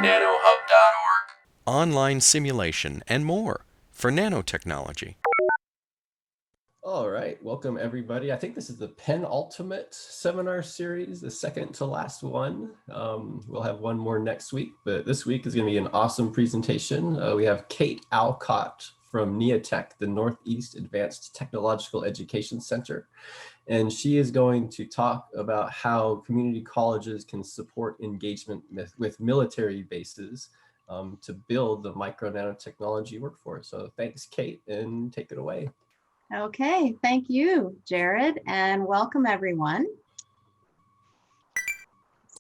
nanohub.org. Online simulation, and more for nanotechnology. All right, welcome everybody. I think this is the penultimate seminar series, the second to last one. We'll have one more next week, but this week is going to be an awesome presentation. We have Kate Alcott from NEATech, the Northeast Advanced Technological Education Center. And she is going to talk about how community colleges can support engagement with military bases to build the micro-nanotechnology workforce. So thanks, Kate, and take it away. Okay, thank you, Jared, and welcome everyone.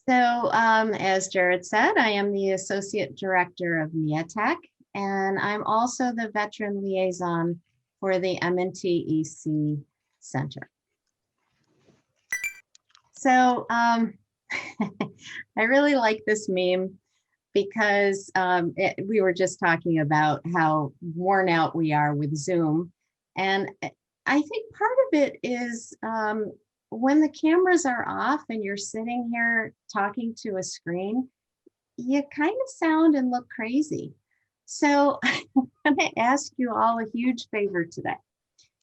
So as Jared said, I am the Associate Director of NEATech, and I'm also the Veteran Liaison for the MNT-EC Center. So I really like this meme because we were just talking about how worn out we are with Zoom. And I think part of it is when the cameras are off and you're sitting here talking to a screen, you kind of sound and look crazy. So I'm going to ask you all a huge favor today.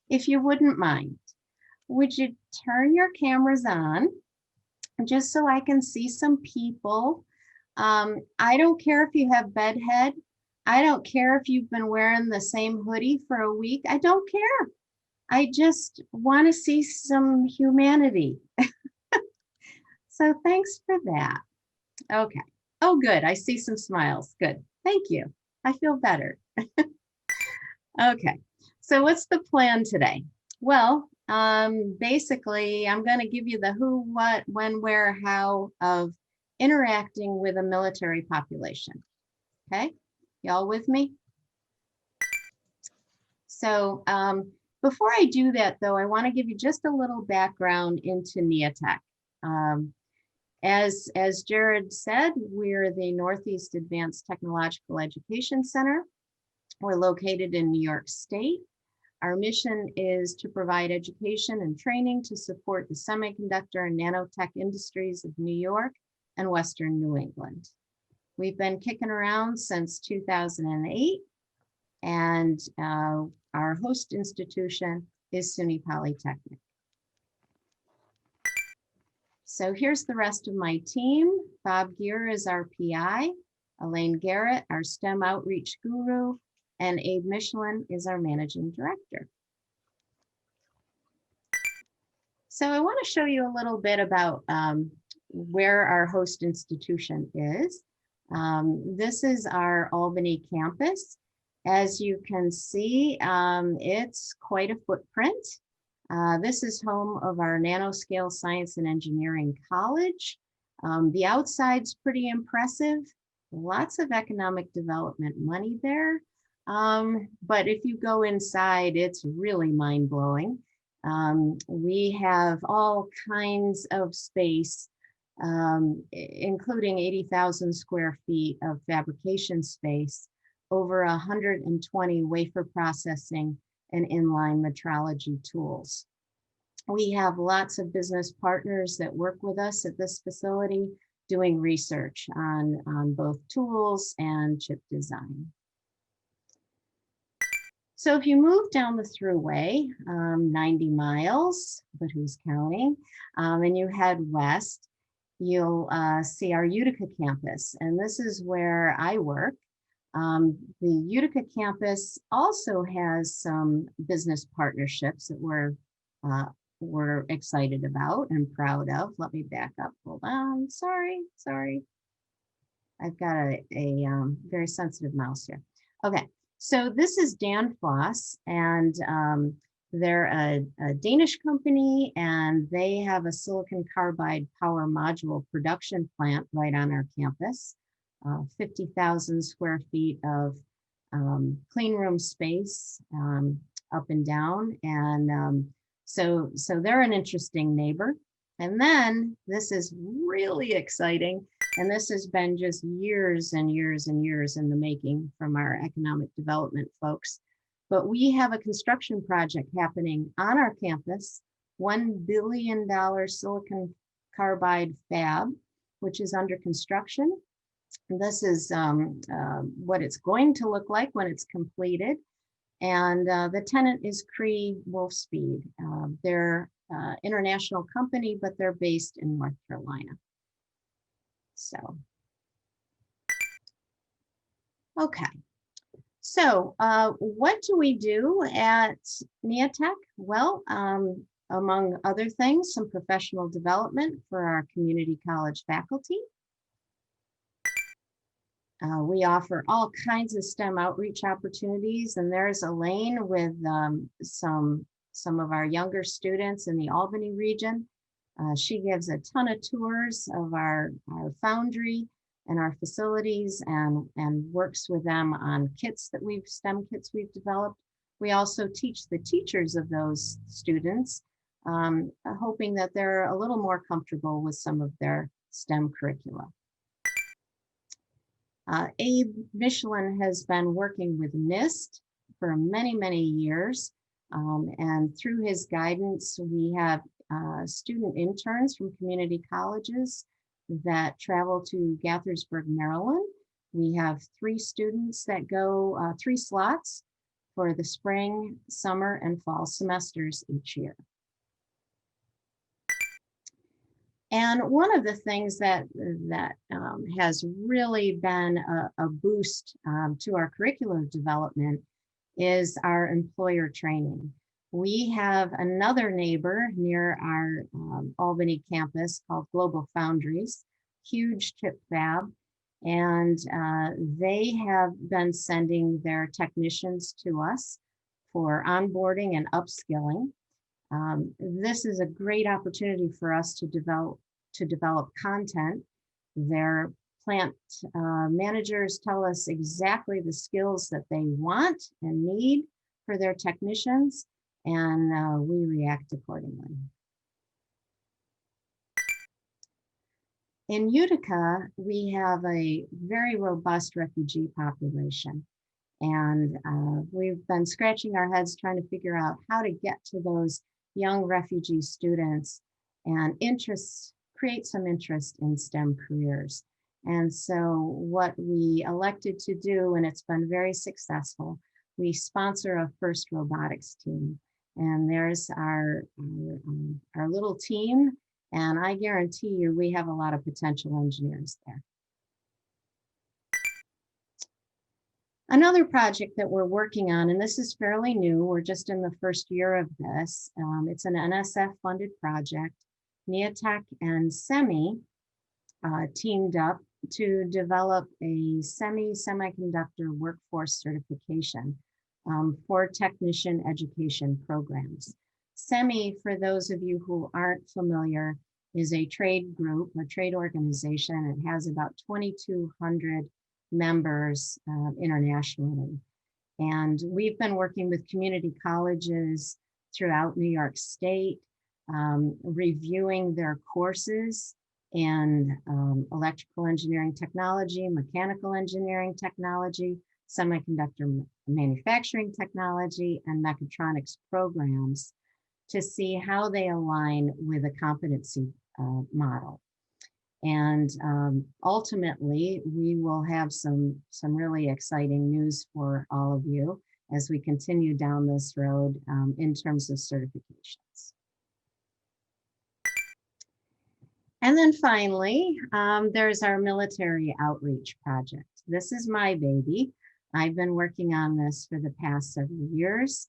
If you wouldn't mind, would you turn your cameras on just so I can see some people? I don't care if you have bedhead. I don't care if you've been wearing the same hoodie for a week. I don't care. I just want to see some humanity. So thanks for that. Okay. Oh, good. I see some smiles. Good. Thank you. I feel better. Okay. So what's the plan today? Well, basically, I'm going to give you the who, what, when, where, how of interacting with a military population. Okay. Y'all with me? So before I do that, though, I want to give you just a little background into NEATech. As Jared said, we're the Northeast Advanced Technological Education Center. We're located in New York State. Our mission is to provide education and training to support the semiconductor and nanotech industries of New York and Western New England. We've been kicking around since 2008, and our host institution is SUNY Polytechnic. So here's the rest of my team. Bob Gear is our PI, Elaine Garrett, our STEM outreach guru, and Abe Michelin is our managing director. So I want to show you a little bit about where our host institution is. This is our Albany campus. As you can see, it's quite a footprint. This is home of our Nanoscale Science and Engineering College. The outside's pretty impressive. Lots of economic development money there. But if you go inside, it's really mind-blowing. We have all kinds of space, including 80,000 square feet of fabrication space, over 120 wafer processing and inline metrology tools. We have lots of business partners that work with us at this facility doing research on both tools and chip design. So if you move down the thruway, 90 miles, but who's counting, and you head west, you'll see our Utica campus, and this is where I work. The Utica campus also has some business partnerships that we're excited about and proud of. Let me back up. Hold on. Sorry. I've got a very sensitive mouse here. Okay. So this is Danfoss, and they're a Danish company, and they have a silicon carbide power module production plant right on our campus. 50,000 square feet of clean room space up and down. And so they're an interesting neighbor. And then this is really exciting. And this has been just years and years and years in the making from our economic development folks. But we have a construction project happening on our campus, $1 billion silicon carbide fab, which is under construction. This is what it's going to look like when it's completed. And the tenant is Cree Wolfspeed. They're international company, but they're based in North Carolina. So, okay. So what do we do at Neotech? Well, among other things, some professional development for our community college faculty. We offer all kinds of STEM outreach opportunities, and there's Elaine with some of our younger students in the Albany region. She gives a ton of tours of our foundry and our facilities and works with them on STEM kits we've developed. We also teach the teachers of those students, hoping that they're a little more comfortable with some of their STEM curricula. Abe Michelin has been working with NIST for many, many years. And through his guidance, we have student interns from community colleges that travel to Gaithersburg, Maryland. We have 3 students that go 3 slots for the spring, summer, and fall semesters each year. And one of the things that has really been a boost to our curricular development is our employer training. We have another neighbor near our Albany campus called Global Foundries, huge chip fab, and they have been sending their technicians to us for onboarding and upskilling. This is a great opportunity for us to develop content. Their plant managers tell us exactly the skills that they want and need for their technicians, and we react accordingly. In Utica, we have a very robust refugee population. And we've been scratching our heads trying to figure out how to get to those young refugee students and create some interest in STEM careers. And so what we elected to do, and it's been very successful, we sponsor a FIRST robotics team. And there's our little team, and I guarantee you we have a lot of potential engineers there. Another project that we're working on, and this is fairly new, we're just in the first year of this, it's an NSF funded project. Neotech and SEMI teamed up to develop a semiconductor workforce certification for technician education programs. SEMI, for those of you who aren't familiar, is a trade group, a trade organization. It has about 2,200 members internationally. And we've been working with community colleges throughout New York State, reviewing their courses in electrical engineering technology, mechanical engineering technology, semiconductor manufacturing technology, and mechatronics programs to see how they align with a competency model. And ultimately, we will have some really exciting news for all of you as we continue down this road in terms of certifications. And then finally, there's our military outreach project. This is my baby. I've been working on this for the past several years.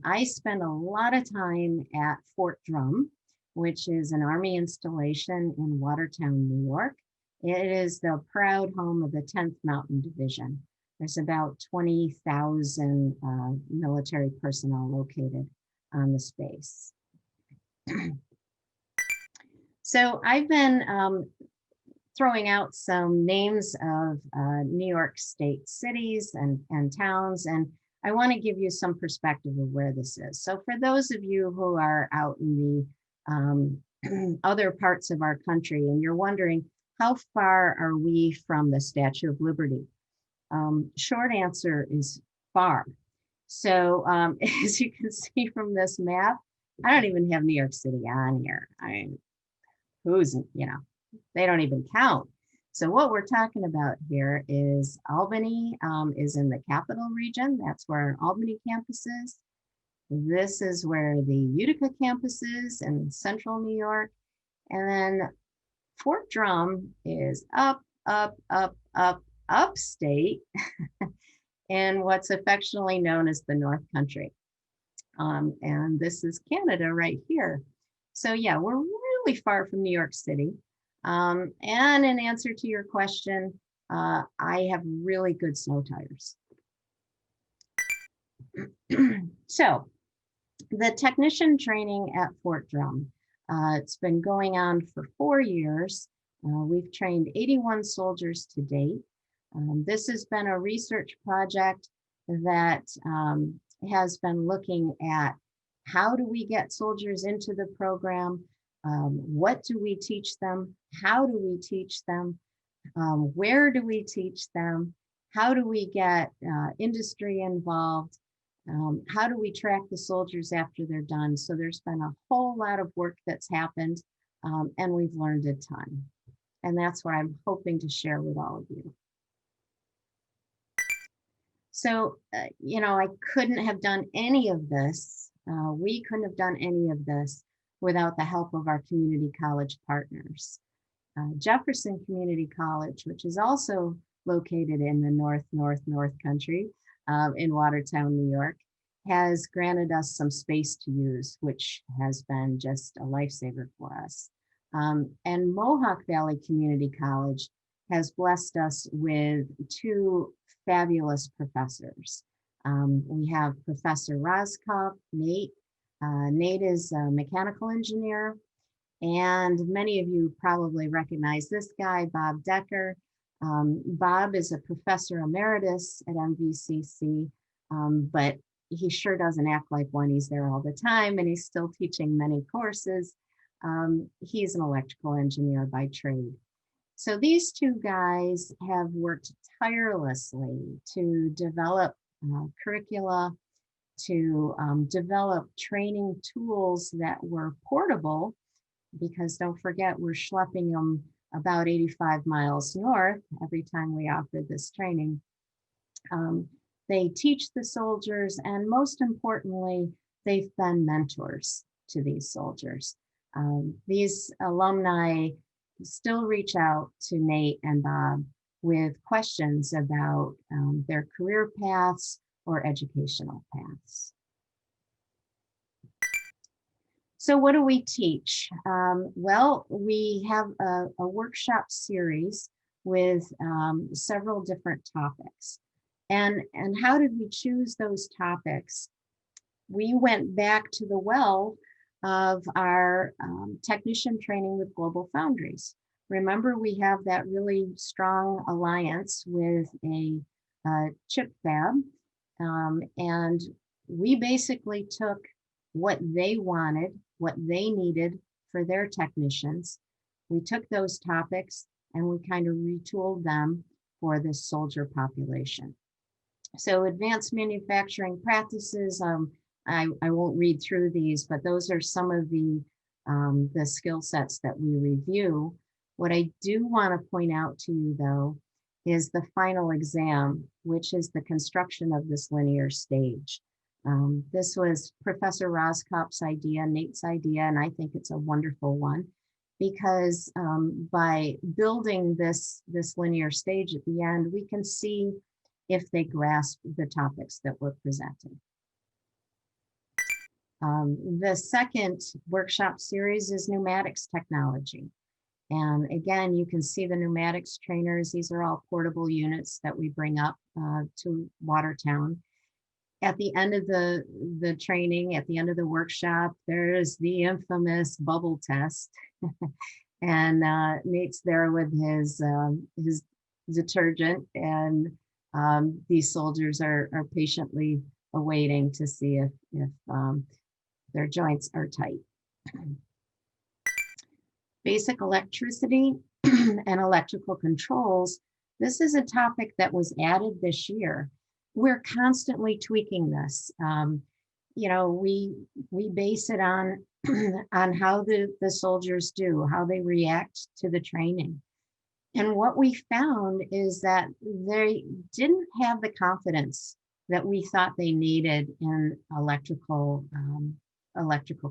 I spend a lot of time at Fort Drum, which is an Army installation in Watertown, New York. It is the proud home of the 10th Mountain Division. There's about 20,000 military personnel located on the space. So I've been throwing out some names of New York State cities and towns, and I want to give you some perspective of where this is. So for those of you who are out in the other parts of our country, and you're wondering, how far are we from the Statue of Liberty? Short answer is far. So as you can see from this map, I don't even have New York City on here. I mean, they don't even count. So what we're talking about here is Albany is in the capital region. That's where our Albany campus is. This is where the Utica campus is in central New York. And then Fort Drum is upstate in what's affectionately known as the North Country. And this is Canada right here. So yeah, we're really far from New York City. And in answer to your question, I have really good snow tires. So the technician training at Fort Drum, it's been going on for 4 years. We've trained 81 soldiers to date. This has been a research project that has been looking at how do we get soldiers into the program? What do we teach them? How do we teach them? Where do we teach them? How do we get industry involved? How do we track the soldiers after they're done? So there's been a whole lot of work that's happened, and we've learned a ton. And that's what I'm hoping to share with all of you. So, I couldn't have done any of this. We couldn't have done any of this without the help of our community college partners. Jefferson Community College, which is also located in the North Country in Watertown, New York, has granted us some space to use, which has been just a lifesaver for us. And Mohawk Valley Community College has blessed us with 2 fabulous professors. We have Professor Roskopf, Nate. Nate is a mechanical engineer, and many of you probably recognize this guy, Bob Decker. Bob is a professor emeritus at MVCC, but he sure doesn't act like one. He's there all the time, and he's still teaching many courses. He's an electrical engineer by trade. So these 2 guys have worked tirelessly to develop curricula, to develop training tools that were portable, because don't forget, we're schlepping them about 85 miles north every time we offer this training. They teach the soldiers, and most importantly, they've been mentors to these soldiers. These alumni still reach out to Nate and Bob with questions about their career paths or educational paths. So what do we teach? Well, we have a workshop series with several different topics. And how did we choose those topics? We went back to the well of our technician training with Global Foundries. Remember, we have that really strong alliance with a chip fab, and we basically took what they wanted, what they needed for their technicians. We took those topics and we kind of retooled them for this soldier population. So advanced manufacturing practices, I won't read through these, but those are some of the skill sets that we review. What I do want to point out to you, though, is the final exam, which is the construction of this linear stage. This was Professor Roskopf's idea, Nate's idea, and I think it's a wonderful one, because by building this linear stage at the end, we can see if they grasp the topics that we're presenting. The second workshop series is pneumatics technology. And again, you can see the pneumatics trainers. These are all portable units that we bring up to Watertown. At the end of the training, at the end of the workshop, there's the infamous bubble test. And Nate's there with his detergent, and these soldiers are patiently awaiting to see if their joints are tight. Basic electricity and electrical controls. This is a topic that was added this year. We're constantly tweaking this. We base it on how the soldiers do, how they react to the training. And what we found is that they didn't have the confidence that we thought they needed in electrical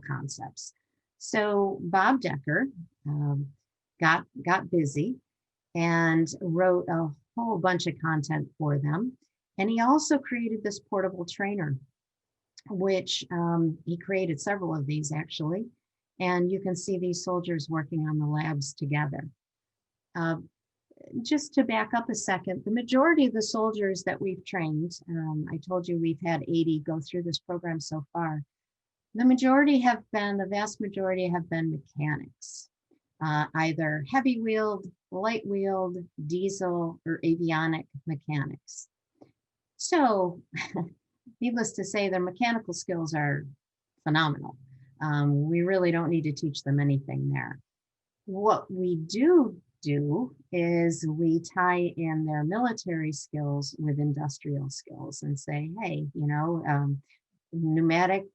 concepts. So Bob Decker um, got busy and wrote a whole bunch of content for them. And he also created this portable trainer, which he created several of these actually. And you can see these soldiers working on the labs together. Uh, just to back up a second, the majority of the soldiers that we've trained, I told you we've had 80 go through this program so far. The vast majority have been mechanics, either heavy wheeled, light wheeled, diesel, or avionic mechanics. So, needless to say, their mechanical skills are phenomenal. We really don't need to teach them anything there. What we do is we tie in their military skills with industrial skills and say, hey, pneumatic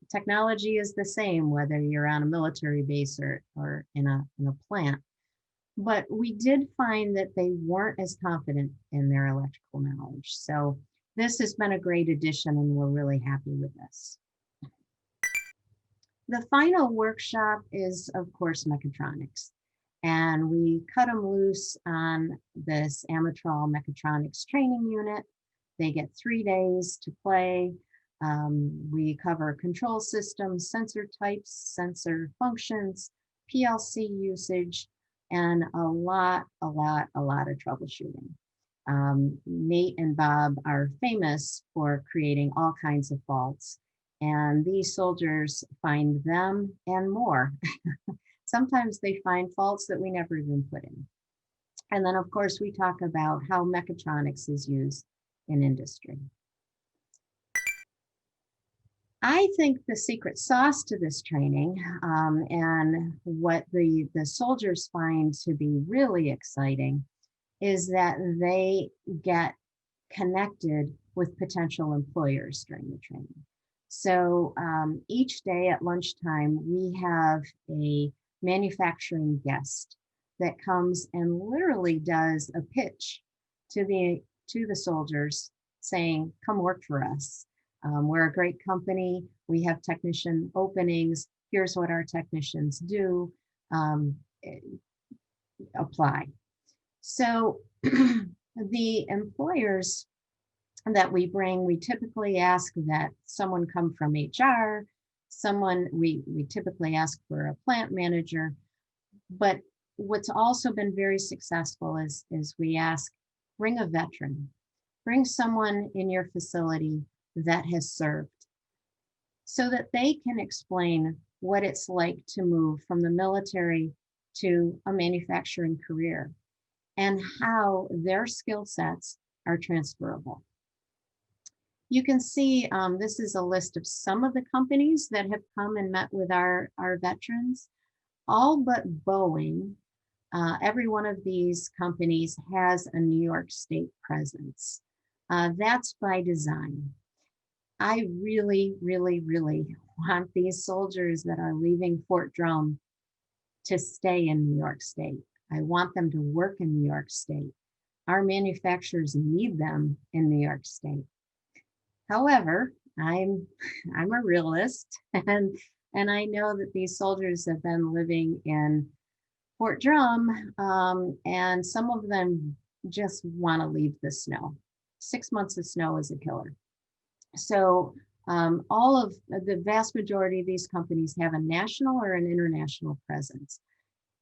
technology is the same whether you're on a military base or in a plant. But we did find that they weren't as confident in their electrical knowledge. So this has been a great addition and we're really happy with this. The final workshop is, of course, mechatronics. And we cut them loose on this Amatrol mechatronics training unit. They get 3 days to play. We cover control systems, sensor types, sensor functions, PLC usage, and a lot of troubleshooting. Nate and Bob are famous for creating all kinds of faults, and these soldiers find them and more. Sometimes they find faults that we never even put in. And then, of course, we talk about how mechatronics is used in industry. I think the secret sauce to this training and what the soldiers find to be really exciting is that they get connected with potential employers during the training. So each day at lunchtime, we have a manufacturing guest that comes and literally does a pitch to the soldiers saying, come work for us. We're a great company. We have technician openings. Here's what our technicians do. Apply. So the employers that we bring, we typically ask that someone come from HR, we typically ask for a plant manager, but what's also been very successful is we ask, bring a veteran, bring someone in your facility that has served so that they can explain what it's like to move from the military to a manufacturing career and how their skill sets are transferable. You can see this is a list of some of the companies that have come and met with our veterans, all but Boeing. Every one of these companies has a New York State presence. That's by design. I really, really, really want these soldiers that are leaving Fort Drum to stay in New York State. I want them to work in New York State. Our manufacturers need them in New York State. However, I'm a realist, and I know that these soldiers have been living in Fort Drum, and some of them just want to leave the snow. 6 months of snow is a killer. So all of the vast majority of these companies have a national or an international presence.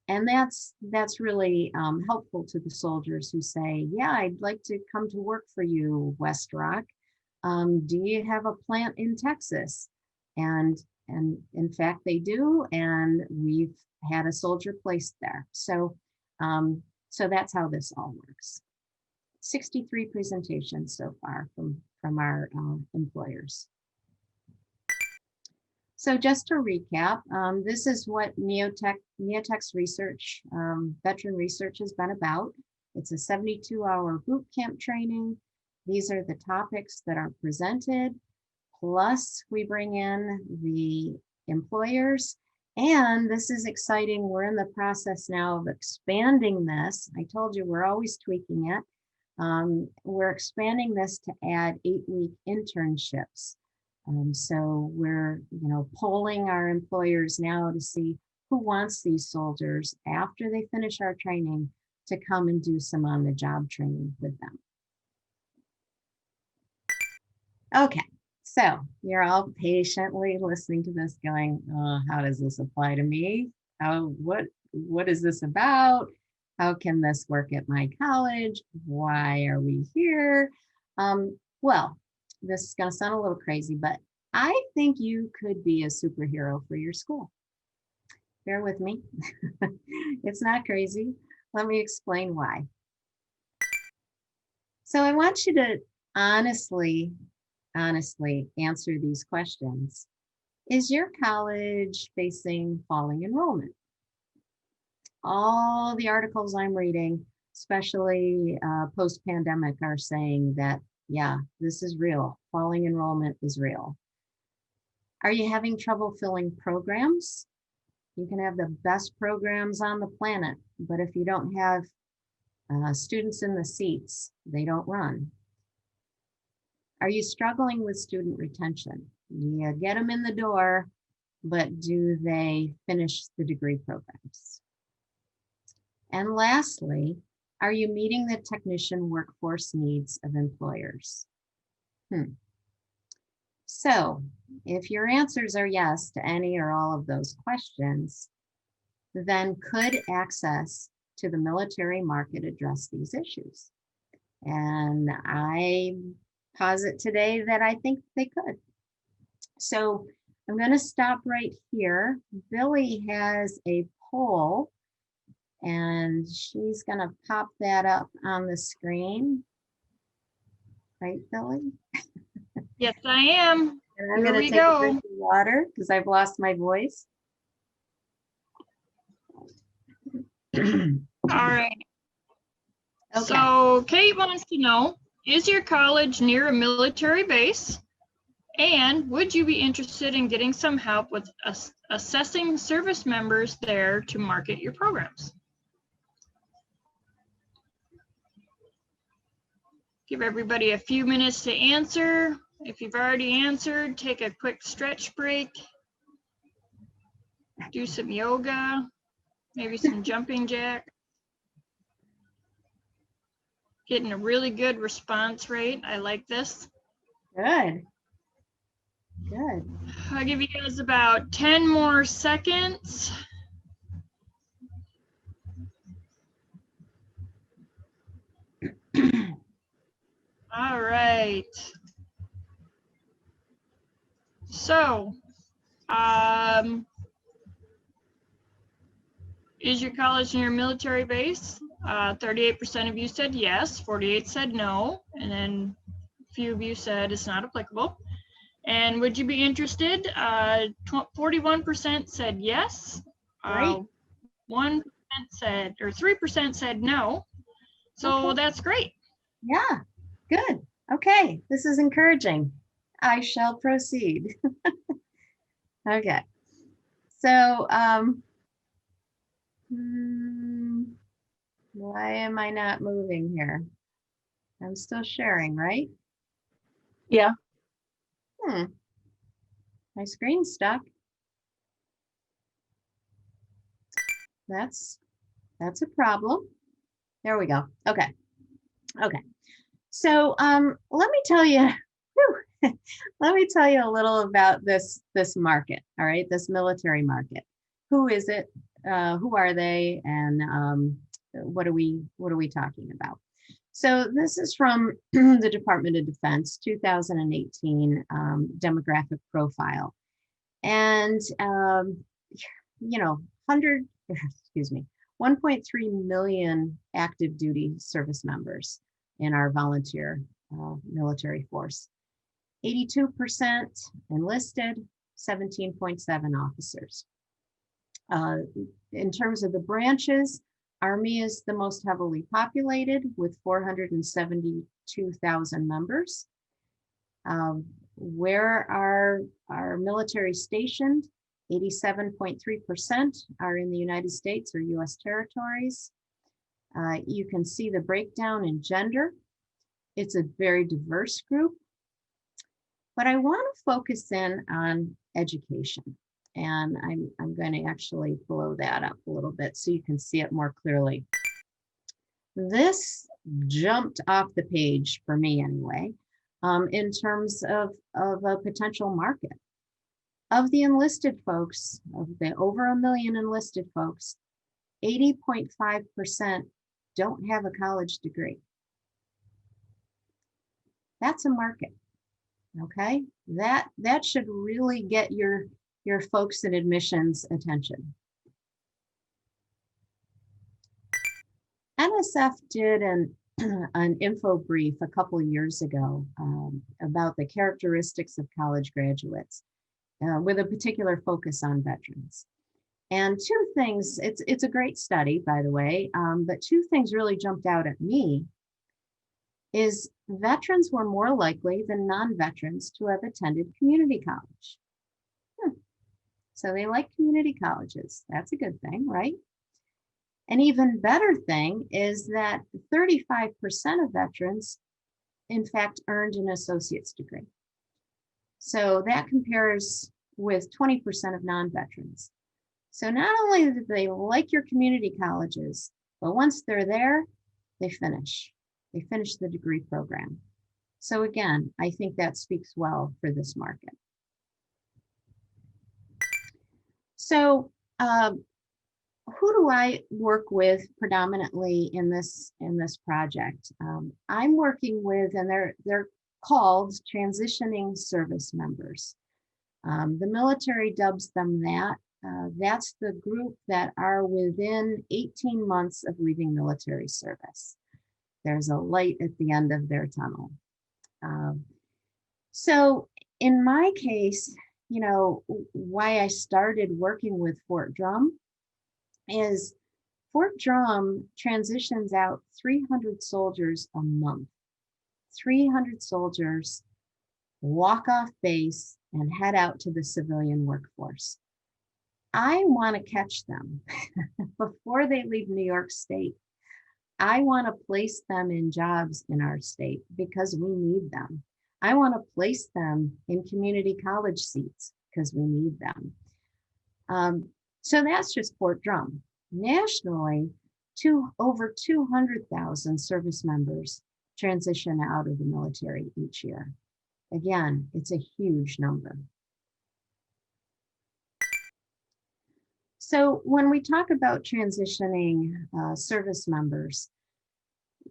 And that's really helpful to the soldiers who say, yeah, I'd like to come to work for you, West Rock. Do you have a plant in Texas? And in fact, they do. And we've had a soldier placed there. So that's how this all works. 63 presentations so far from our employers. So just to recap, this is what Neotech's research, veteran research has been about. It's a 72-hour boot camp training. These are the topics that are presented, plus we bring in the employers, And this is exciting. We're in the process now of expanding this. I told you we're always tweaking it. We're expanding this to add 8-week internships. So we're, polling our employers now to see who wants these soldiers after they finish our training to come and do some on-the-job training with them. Okay, so you're all patiently listening to this going, how does this apply to me? What is this about? How can this work at my college? Why are we here? Well, this is going to sound a little crazy, but I think you could be a superhero for your school. Bear with me. It's not crazy. Let me explain why. So I want you to honestly answer these questions. Is your college facing falling enrollment? All the articles I'm reading, especially post-pandemic, are saying that, yeah, this is real. Falling enrollment is real. Are you having trouble filling programs? You can have the best programs on the planet, but if you don't have students in the seats, they don't run. Are you struggling with student retention? You get them in the door, but do they finish the degree programs? And lastly, are you meeting the technician workforce needs of employers? So if your answers are yes to any or all of those questions, then could access to the military market address these issues? And I posit today that I think they could. So I'm going to stop right here. Billy has a poll, and she's going to pop that up on the screen. Right, Billy? Yes, I am. And I'm going to take a drink of water because I've lost my voice. All right. Okay. So Kate wants to know, is your college near a military base? And would you be interested in getting some help with assessing service members there to market your programs? Give everybody a few minutes to answer. If you've already answered, take a quick stretch break. Do some yoga, maybe some jumping jack. Getting a really good response rate. I like this. Good. Good. I'll give you guys about 10 more seconds. All right. So, is your college near a military base? 38% of you said yes, 48 said no, and then a few of you said it's not applicable. And would you be interested? 41% said yes. Great. 1% said, or 3% said no. So Okay. that's great. Yeah, good. Okay, this is encouraging. I shall proceed. Okay. So, why am I not moving here? I'm still sharing, right? Yeah. My screen's stuck. That's a problem. There we go. Okay. Okay. So let me tell you, let me tell you a little about this market. All right, this military market. Who is it? Who are they? And what are we talking about? So this is from the Department of Defense 2018 demographic profile. And, 1.3 million active duty service members in our volunteer military force. 82% enlisted, 17.7 officers. In terms of the branches, Army is the most heavily populated with 472,000 members. Where are our military stationed? 87.3% are in the United States or US territories. You can see the breakdown in gender. It's a very diverse group, but I want to focus in on education. And I'm going to actually blow that up a little bit so you can see it more clearly. This jumped off the page for me anyway, in terms of a potential market. Of the enlisted folks, of the over 1 million enlisted folks, 80.5% don't have a college degree. That's a market, okay? That should really get your folks in admissions attention. NSF did an info brief a couple of years ago about the characteristics of college graduates with a particular focus on veterans. And two things, it's a great study, by the way, but two things really jumped out at me is veterans were more likely than non-veterans to have attended community college. So they like community colleges. That's a good thing, right? An even better thing is that 35% of veterans, in fact, earned an associate's degree. So that compares with 20% of non-veterans. So not only do they like your community colleges, but once they're there, they finish. They finish the degree program. So again, I think that speaks well for this market. So who do I work with predominantly in this project? I'm working with, and they're called transitioning service members. The military dubs them that. That's the group that are within 18 months of leaving military service. There's a light at the end of their tunnel. So in my case, you know, why I started working with Fort Drum is Fort Drum transitions out 300 soldiers a month. 300 soldiers walk off base and head out to the civilian workforce. I want to catch them before they leave New York State. I want to place them in jobs in our state because we need them. I want to place them in community college seats because we need them. So that's just Fort Drum. Nationally, over 200,000 service members transition out of the military each year. Again, it's a huge number. So when we talk about transitioning service members,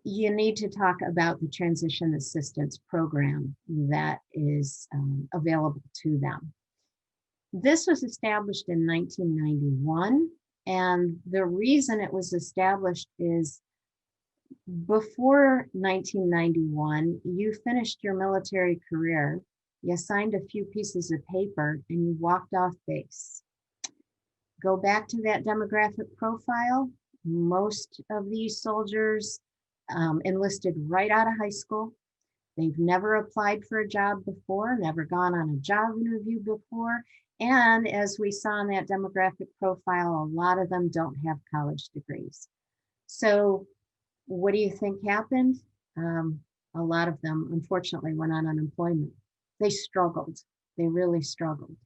you need to talk about the transition assistance program that is available to them. This was established in 1991, and the reason it was established is before 1991, you finished your military career, you signed a few pieces of paper, and you walked off base. Go back to that demographic profile. Most of these soldiers enlisted right out of high school. They've never applied for a job before, never gone on a job interview before. And as we saw in that demographic profile, a lot of them don't have college degrees. So what do you think happened? A lot of them, unfortunately, went on unemployment. They struggled. They really struggled.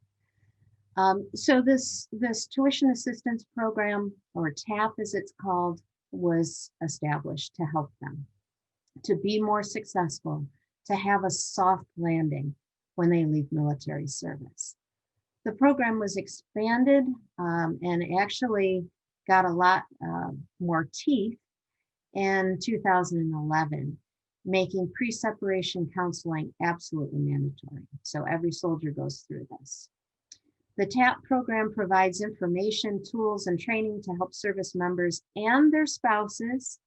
So this tuition assistance program, or TAP as it's called, was established to help them to be more successful, to have a soft landing when they leave military service. The program was expanded and actually got a lot more teeth in 2011, making pre-separation counseling absolutely mandatory. So every soldier goes through this. The TAP program provides information, tools, and training to help service members and their spouses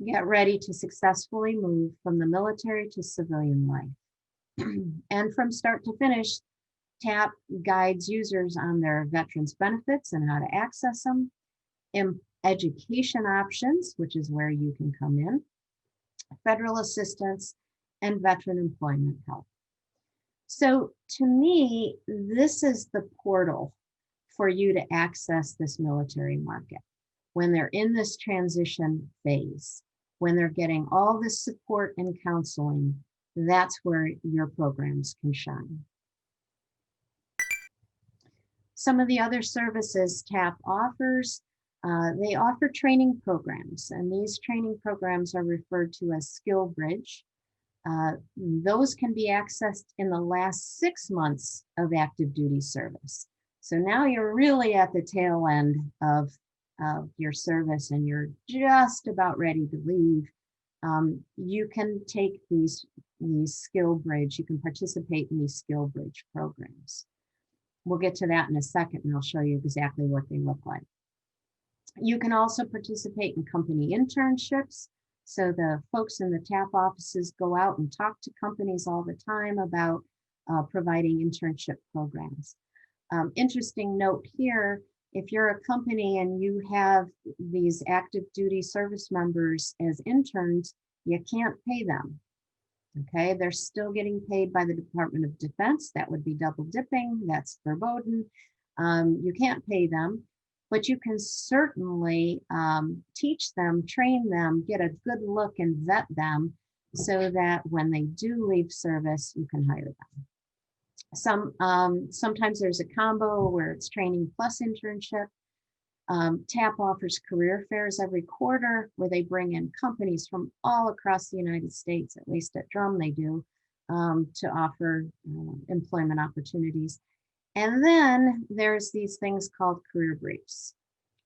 get ready to successfully move from the military to civilian life. And from start to finish, TAP guides users on their veterans benefits and how to access them, education options, which is where you can come in, federal assistance, and veteran employment help. So to me, this is the portal for you to access this military market. When they're in this transition phase, when they're getting all this support and counseling, that's where your programs can shine. Some of the other services TAP offers, they offer training programs, and these training programs are referred to as Skill Bridge. Those can be accessed in the last 6 months of active duty service. So now you're really at the tail end of your service and you're just about ready to leave. You can take these Skill Bridge, you can participate in these Skill Bridge programs. We'll get to that in a second and I'll show you exactly what they look like. You can also participate in company internships. So the folks in the TAP offices go out and talk to companies all the time about providing internship programs. Interesting note here, if you're a company and you have these active duty service members as interns, you can't pay them. Okay, they're still getting paid by the Department of Defense. That would be double dipping. That's verboten. You can't pay them, but you can certainly teach them, train them, get a good look and vet them so that when they do leave service, you can hire them. Sometimes there's a combo where it's training plus internship. TAP offers career fairs every quarter where they bring in companies from all across the United States, at least at Drum they do, to offer employment opportunities. And then there's these things called career briefs.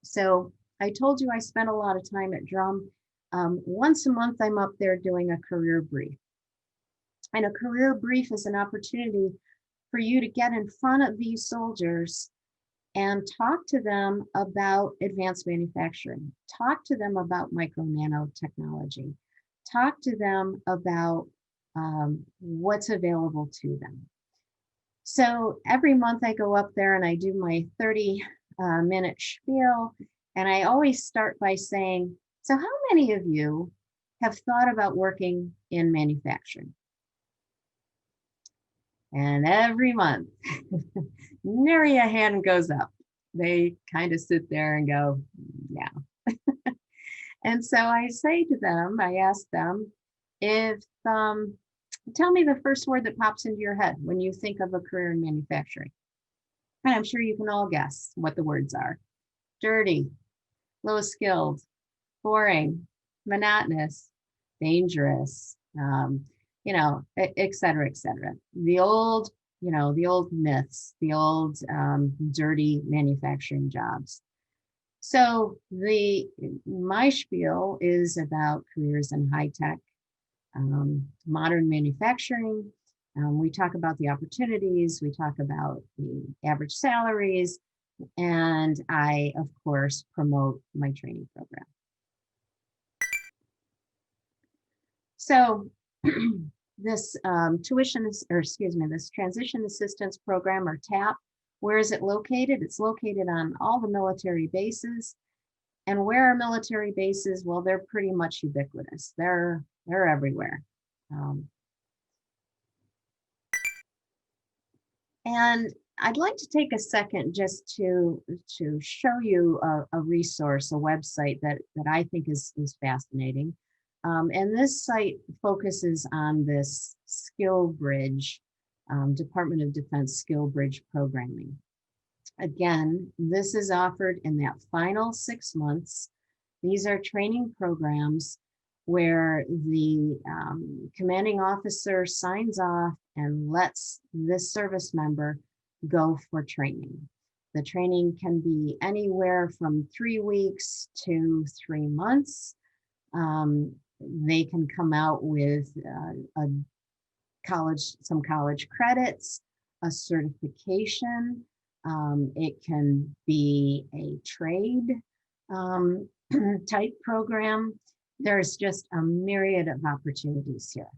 So I told you I spent a lot of time at Drum. Once a month, I'm up there doing a career brief. And a career brief is an opportunity for you to get in front of these soldiers and talk to them about advanced manufacturing, talk to them about micro-nano technology, talk to them about what's available to them. So every month I go up there and I do my 30-minute spiel, and I always start by saying, so how many of you have thought about working in manufacturing? And every month, nary a hand goes up. They kind of sit there and go, yeah. And so I say to them, I ask them, tell me the first word that pops into your head when you think of a career in manufacturing. And I'm sure you can all guess what the words are. Dirty, low skilled, boring, monotonous, dangerous, et cetera, et cetera. The old myths, the old dirty manufacturing jobs. So my spiel is about careers in high tech, modern manufacturing. We talk about the opportunities, we talk about the average salaries, and I, of course, promote my training program. So this this transition assistance program, or TAP, where is it located? It's located on all the military bases. And where are military bases? Well, they're pretty much ubiquitous. They're everywhere. And I'd like to take a second just to show you a resource, a website that I think is fascinating. And this site focuses on this Skill Bridge, Department of Defense Skill Bridge programming. Again, this is offered in that final 6 months. These are training programs where the commanding officer signs off and lets this service member go for training. The training can be anywhere from 3 weeks to 3 months. They can come out with some college credits, a certification. It can be a trade type program. There's just a myriad of opportunities here.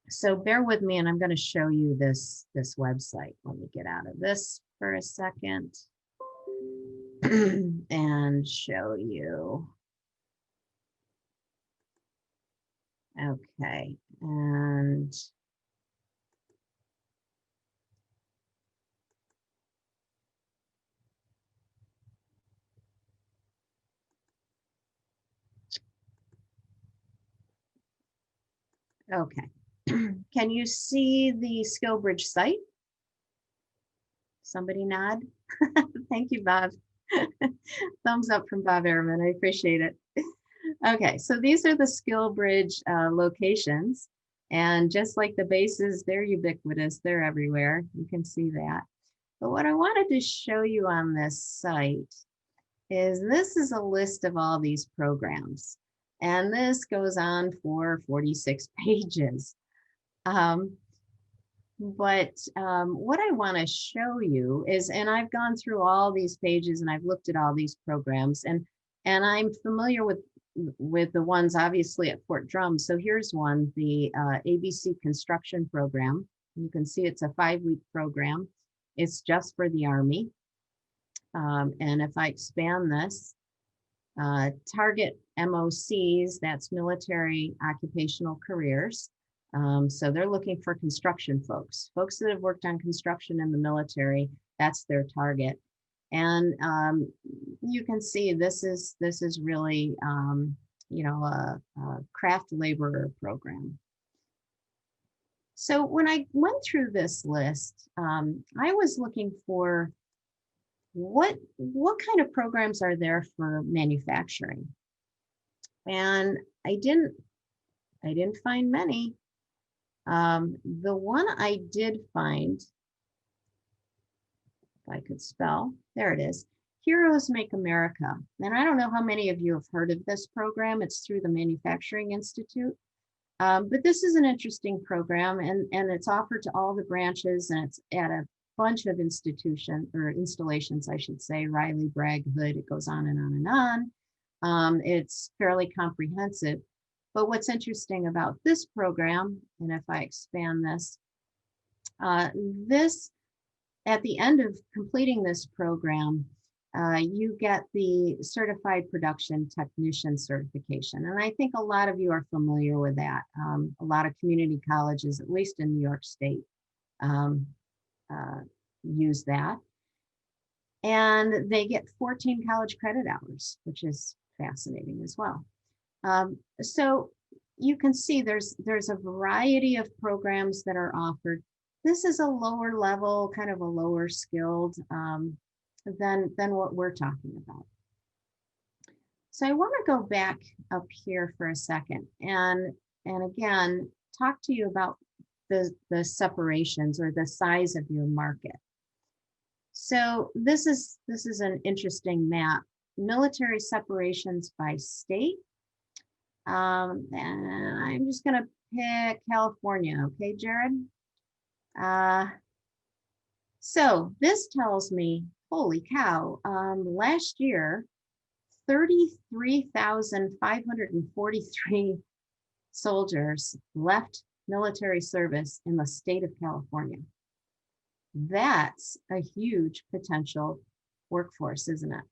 So bear with me, and I'm going to show you this website. Let me get out of this for a second and show you. Okay, and Okay. Can you see the SkillBridge site? Somebody nod. Thank you, Bob. Thumbs up from Bob Ehrman. I appreciate it. Okay, so these are the SkillBridge locations. And just like the bases, they're ubiquitous. They're everywhere. You can see that. But what I wanted to show you on this site is this is a list of all these programs. And this goes on for 46 pages. What I want to show you is, and I've gone through all these pages and I've looked at all these programs, and I'm familiar with the ones obviously at Fort Drum. So here's one, the ABC construction program. You can see it's a 5-week program. It's just for the Army. And if I expand this, target MOCs, that's military occupational careers. So they're looking for construction folks that have worked on construction in the military. That's their target. And you can see this is really, you know, a craft laborer program. So when I went through this list, I was looking for what kind of programs are there for manufacturing, and I didn't find many. The one I did find, if I could spell, there it is, Heroes Make America. And I don't know how many of you have heard of this program. It's through the Manufacturing Institute. But this is an interesting program, and it's offered to all the branches, and it's at a bunch of installations, I should say, Riley, Bragg, Hood, it goes on and on and on. It's fairly comprehensive. But what's interesting about this program, and if I expand this, at the end of completing this program, you get the Certified Production Technician certification. And I think a lot of you are familiar with that. A lot of community colleges, at least in New York State, use that. And they get 14 college credit hours, which is fascinating as well. So you can see there's a variety of programs that are offered. This is a lower level, kind of a lower skilled than what we're talking about. So I want to go back up here for a second and again talk to you about the separations or the size of your market. So this is an interesting map. Military separations by state. And I'm just going to pick California. Okay, Jared? So this tells me, holy cow, last year, 33,543 soldiers left military service in the state of California. That's a huge potential workforce, isn't it?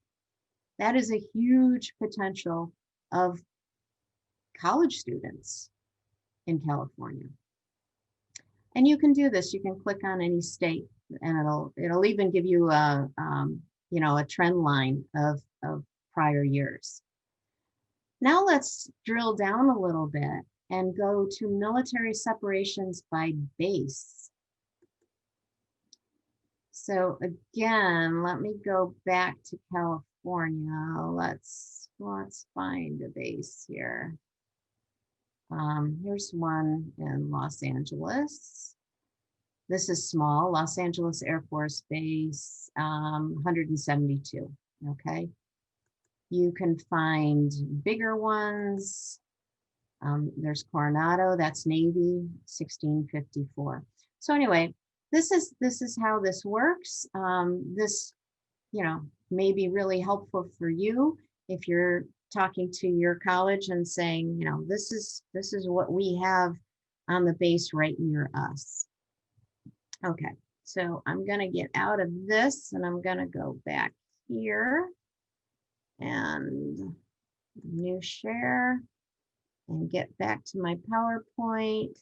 That is a huge potential of college students in California. And you can do this. You can click on any state, and it'll even give you a trend line of prior years. Now let's drill down a little bit and go to military separations by base. So again, let me go back to California. Let's find a base here. Here's one in Los Angeles. This is small, Los Angeles Air Force Base, 172, okay? You can find bigger ones. There's Coronado, that's Navy, 1654. So anyway, this is how this works. This, may be really helpful for you if you're talking to your college and saying, this is what we have on the base right near us. Okay, so I'm gonna get out of this and I'm gonna go back here and new share and get back to my PowerPoint.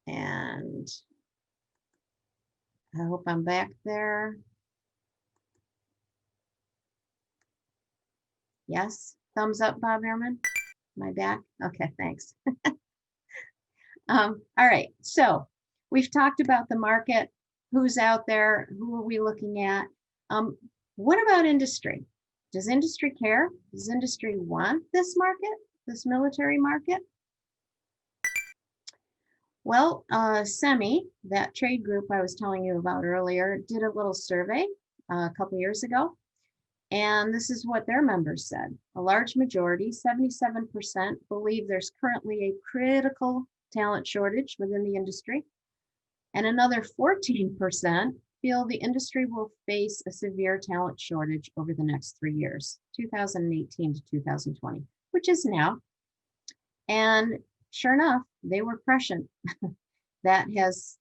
And I hope I'm back there. Yes, thumbs up, Bob Ehrman. Am I back? Okay, thanks. All right, so we've talked about the market, who's out there, who are we looking at? What about industry? Does industry care? Does industry want this market, this military market? Well, SEMI, that trade group I was telling you about earlier, did a little survey a couple years ago. And this is what their members said. A large majority, 77%, believe there's currently a critical talent shortage within the industry. And another 14% feel the industry will face a severe talent shortage over the next 3 years, 2018 to 2020, which is now. And sure enough, they were prescient. that has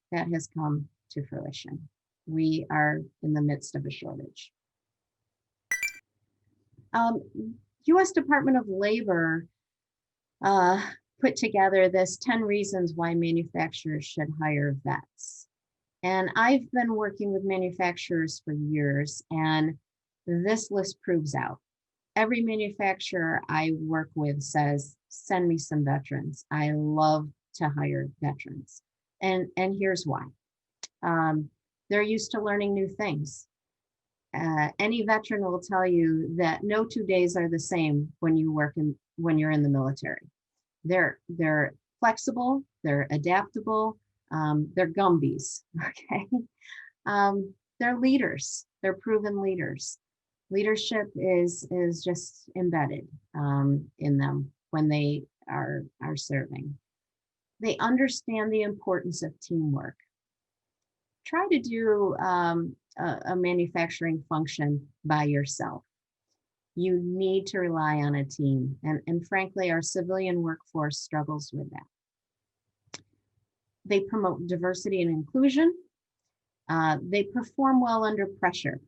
come to fruition. We are in the midst of a shortage. U.S. Department of Labor put together this 10 reasons why manufacturers should hire vets. And I've been working with manufacturers for years, and this list proves out. Every manufacturer I work with says, send me some veterans. I love to hire veterans. And here's why. They're used to learning new things. Any veteran will tell you that no 2 days are the same when you're in the military. They're flexible, they're adaptable, they're Gumbies, okay? They're leaders, they're proven leaders. Leadership is just embedded in them when they are serving. They understand the importance of teamwork. Try to do a manufacturing function by yourself. You need to rely on a team. And frankly, our civilian workforce struggles with that. They promote diversity and inclusion. They perform well under pressure.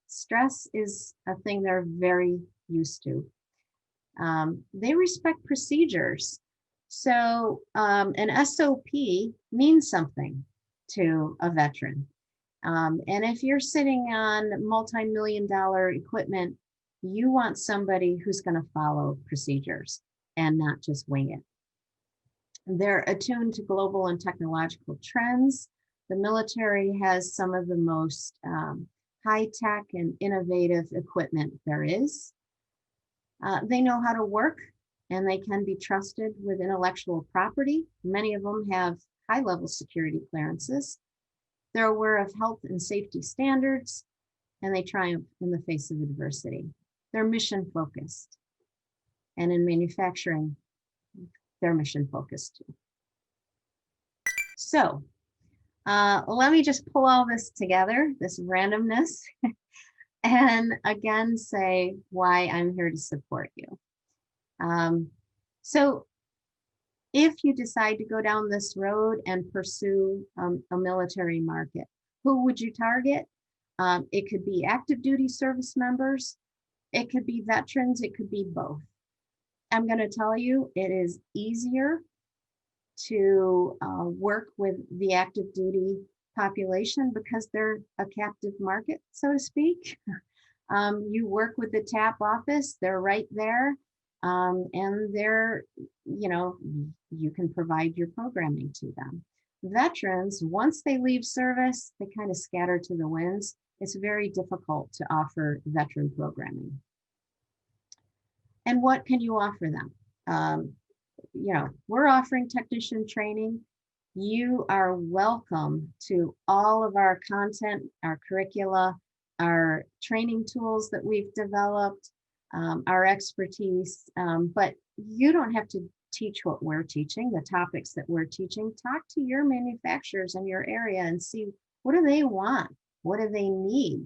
Stress is a thing they're very used to. They respect procedures. So an SOP means something to a veteran. And if you're sitting on multi-million-dollar equipment, you want somebody who's going to follow procedures and not just wing it. They're attuned to global and technological trends. The military has some of the most high-tech and innovative equipment there is. They know how to work, and they can be trusted with intellectual property. Many of them have high-level security clearances. They're aware of health and safety standards, and they triumph in the face of adversity. They're mission-focused. And in manufacturing, they're mission-focused too. So let me just pull all this together, this randomness, and again say why I'm here to support you. So if you decide to go down this road and pursue a military market, who would you target? It could be active duty service members. It could be veterans. It could be both. I'm going to tell you, it is easier to work with the active duty population because they're a captive market, so to speak. You work with the TAP office, they're right there. And they're, you can provide your programming to them. Veterans, once they leave service, they kind of scatter to the winds. It's very difficult to offer veteran programming. And what can you offer them? We're offering technician training. You are welcome to all of our content, our curricula, our training tools that we've developed, our expertise, but you don't have to teach what we're teaching, the topics that we're teaching. Talk to your manufacturers in your area and see, what do they want? What do they need?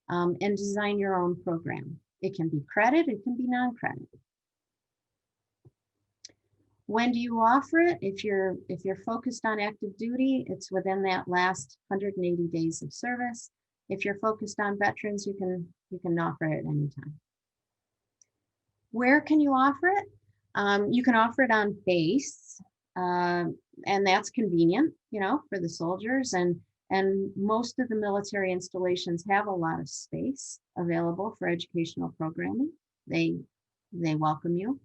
And design your own program. It can be credit, it can be non-credit. When do you offer it? If you're focused on active duty, it's within that last 180 days of service. If you're focused on veterans, you can offer it anytime. Where can you offer it? You can offer it on base, and that's convenient, for the soldiers. And most of the military installations have a lot of space available for educational programming. They welcome you.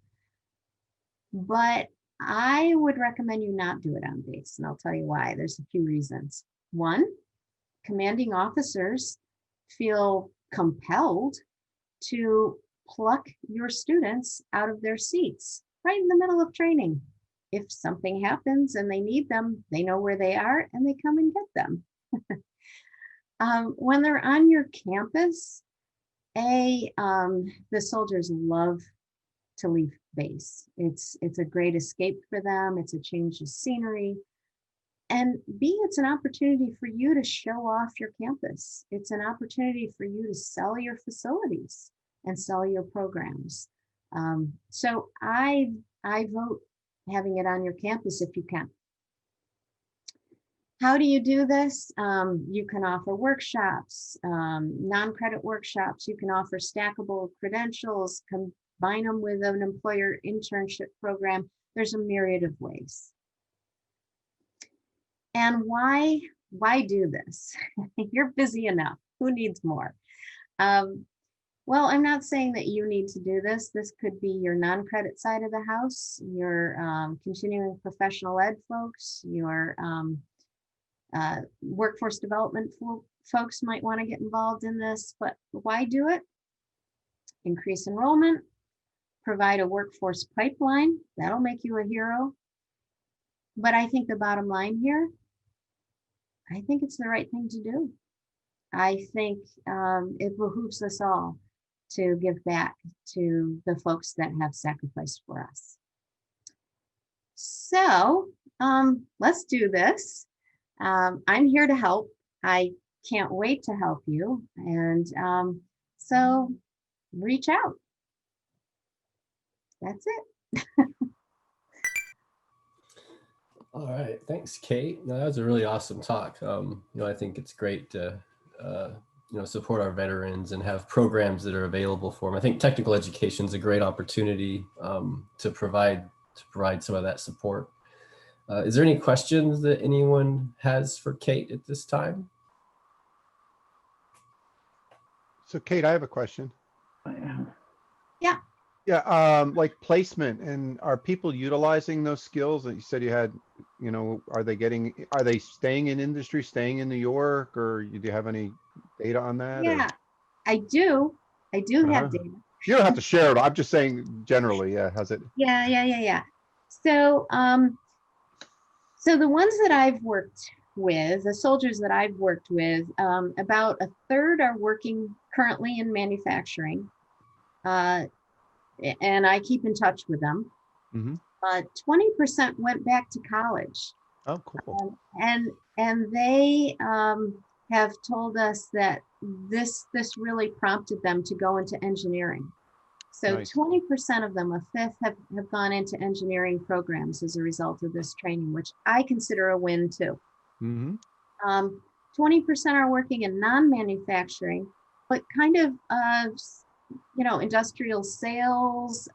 but I would recommend you not do it on base, and I'll tell you why. There's a few reasons. One, commanding officers feel compelled to pluck your students out of their seats right in the middle of training. If something happens and they need them, they know where they are and they come and get them. When they're on your campus, the soldiers love to leave base. It's a great escape for them. It's a change of scenery. And B, it's an opportunity for you to show off your campus. It's an opportunity for you to sell your facilities and sell your programs. So I vote having it on your campus if you can. How do you do this? You can offer workshops, non-credit workshops. You can offer stackable credentials, combine them with an employer internship program. There's a myriad of ways. And why do this? You're busy enough. Who needs more? Well, I'm not saying that you need to do this. This could be your non-credit side of the house, your continuing professional ed folks, your workforce development folks might want to get involved in this, but why do it? Increase enrollment, provide a workforce pipeline. That'll make you a hero. But I think the bottom line here, I think it's the right thing to do. I think it behooves us all to give back to the folks that have sacrificed for us. So let's do this. I'm here to help. I can't wait to help you. And so reach out. That's it. All right, thanks, Kate. No, that was a really awesome talk. I think it's great to support our veterans and have programs that are available for them. I think technical education is a great opportunity to provide some of that support. Is there any questions that anyone has for Kate at this time? So Kate, I have a question. Yeah. Yeah, like placement, and are people utilizing those skills that you said you had? Are they staying in industry, staying in New York, or do you have any data on that? Yeah, I do have data. You don't have to share it. I'm just saying generally. Yeah, how's it? Yeah. So, so the ones that I've worked with, the soldiers that I've worked with, about a third are working currently in manufacturing. And I keep in touch with them. 20% went back to college. Oh, cool. And they have told us that this really prompted them to go into engineering. So nice. 20% of them, a fifth, have gone into engineering programs as a result of this training, which I consider a win too. 20% are working in non-manufacturing, but kind of industrial sales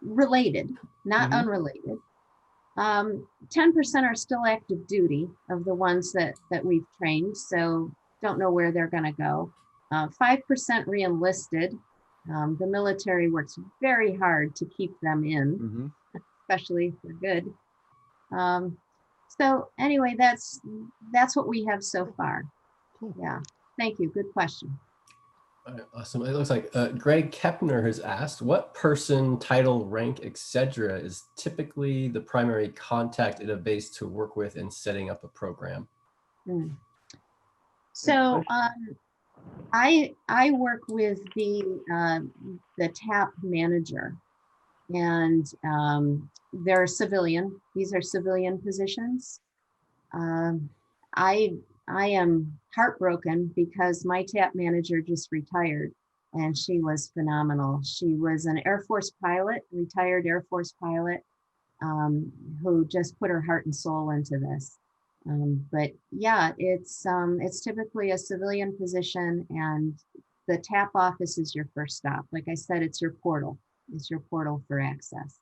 related, not unrelated. 10% are still active duty of the ones that we've trained, so don't know where they're going to go. 5% re-enlisted. The military works very hard to keep them in, especially if they're good. So anyway, that's what we have so far. Cool. Yeah, thank you. Good question. All right, awesome. It looks like Greg Kepner has asked, what person, title, rank, etc. is typically the primary contact at a base to work with in setting up a program? So I work with the TAP manager, and they're civilian. These are civilian positions. I am heartbroken because my TAP manager just retired, and she was phenomenal. She was an Air Force pilot, retired Air Force pilot, who just put her heart and soul into this. But yeah, it's typically a civilian position, and the TAP office is your first stop. Like I said, it's your portal. It's your portal for access.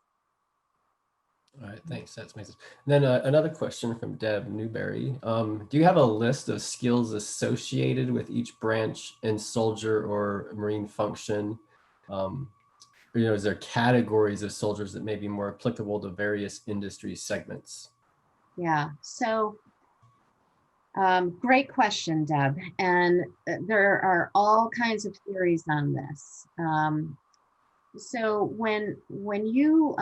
All right, thanks. That makes sense. And then another question from Deb Newberry. Do you have a list of skills associated with each branch and soldier or Marine function? is there categories of soldiers that may be more applicable to various industry segments? Yeah, so great question, Deb. And there are all kinds of theories on this. So when you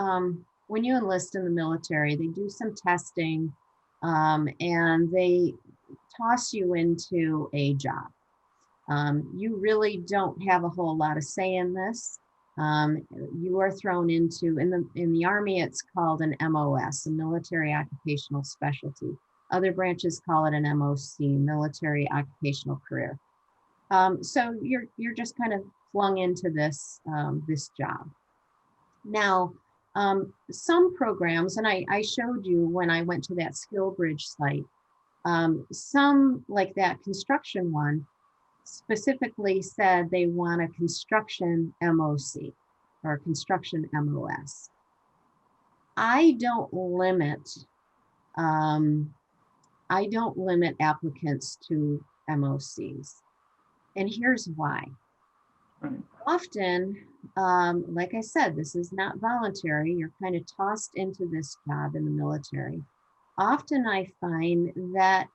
enlist in the military, they do some testing, and they toss you into a job. You really don't have a whole lot of say in this. You are thrown into, in the Army, it's called an MOS, a military occupational specialty. Other branches call it an MOC, military occupational career. So you're just kind of flung into this job. Now, some programs, and I showed you when I went to that SkillBridge site, some like that construction one specifically said they want a construction MOC or a construction MOS. I don't limit applicants to MOCs. And here's why. Often, like I said, this is not voluntary. You're kind of tossed into this job in the military. Often I find that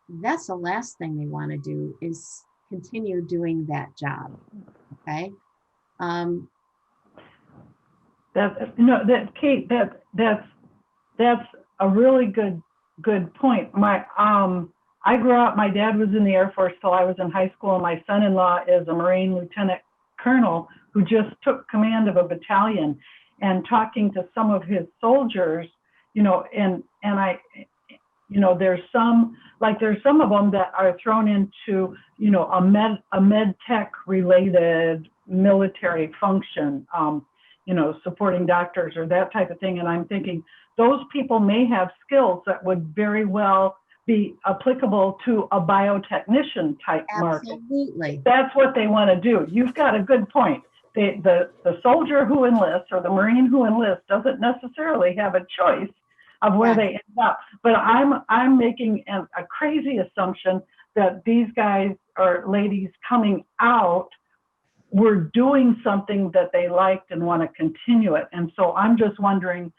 that's the last thing they want to do is continue doing that job. Okay. Kate, that's a really good point. I grew up, my dad was in the Air Force till I was in high school, and my son-in-law is a Marine Lieutenant Colonel who just took command of a battalion. And talking to some of his soldiers, and I, there's some of them that are thrown into, a med tech related military function, supporting doctors or that type of thing. And I'm thinking those people may have skills that would very well be applicable to a biotechnician type market. Absolutely. That's what they want to do. You've got a good point. The soldier who enlists or the Marine who enlists doesn't necessarily have a choice of where they end up. But I'm making a crazy assumption that these guys or ladies coming out were doing something that they liked and want to continue it. And so I'm just wondering,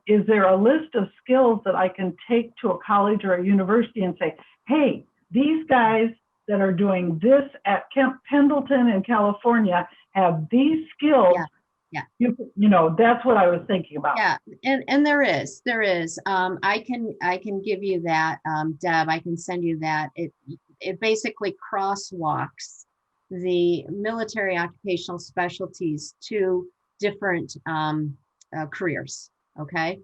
is there a list of skills that I can take to a college or a university and say, hey, these guys that are doing this at Camp Pendleton in California have these skills? Yeah. That's what I was thinking about. Yeah, and there is. I can give you that, Deb. I can send you that. It basically crosswalks the military occupational specialties to different careers. Okay.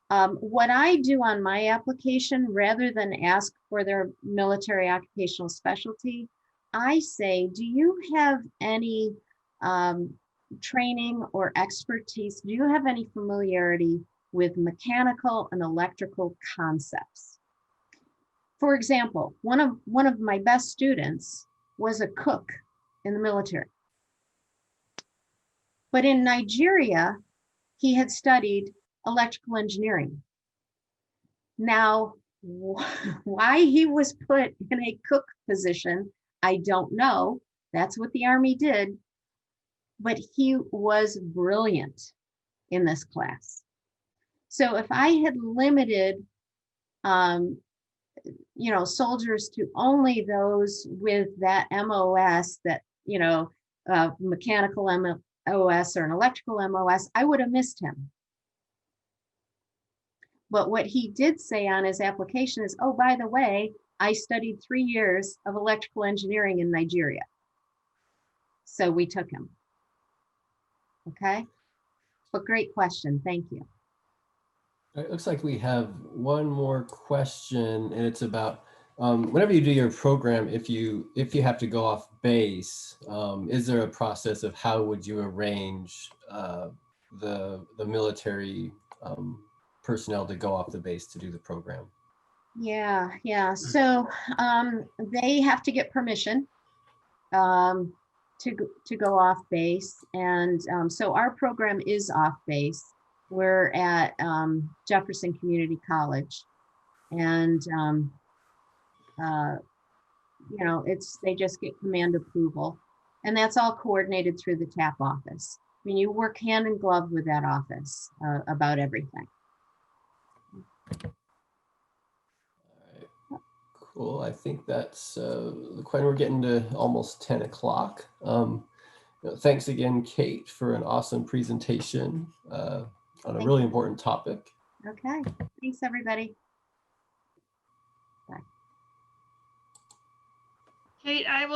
What I do on my application, rather than ask for their military occupational specialty, I say, do you have any training or expertise? Do you have any familiarity with mechanical and electrical concepts? For example, one of my best students was a cook in the military. But in Nigeria, he had studied electrical engineering. Now, why he was put in a cook position, I don't know. That's what the Army did. But he was brilliant in this class. So if I had limited, soldiers to only those with that MOS, that, mechanical MOS or an electrical MOS, I would have missed him. But what he did say on his application is, oh, by the way, I studied 3 years of electrical engineering in Nigeria. So we took him. Okay. But great question. Thank you. It looks like we have one more question, and it's about whenever you do your program, if you have to go off base, is there a process of how would you arrange the military personnel to go off the base to do the program? Yeah. So they have to get permission to go off base, and so our program is off base. We're at Jefferson Community College, and they just get command approval. And that's all coordinated through the TAP office. I mean, you work hand in glove with that office about everything. Cool. I think that's quite. We're getting to almost 10 o'clock. Thanks again, Kate, for an awesome presentation on a Thank really you. important topic. Okay, thanks everybody. Bye. Kate, I will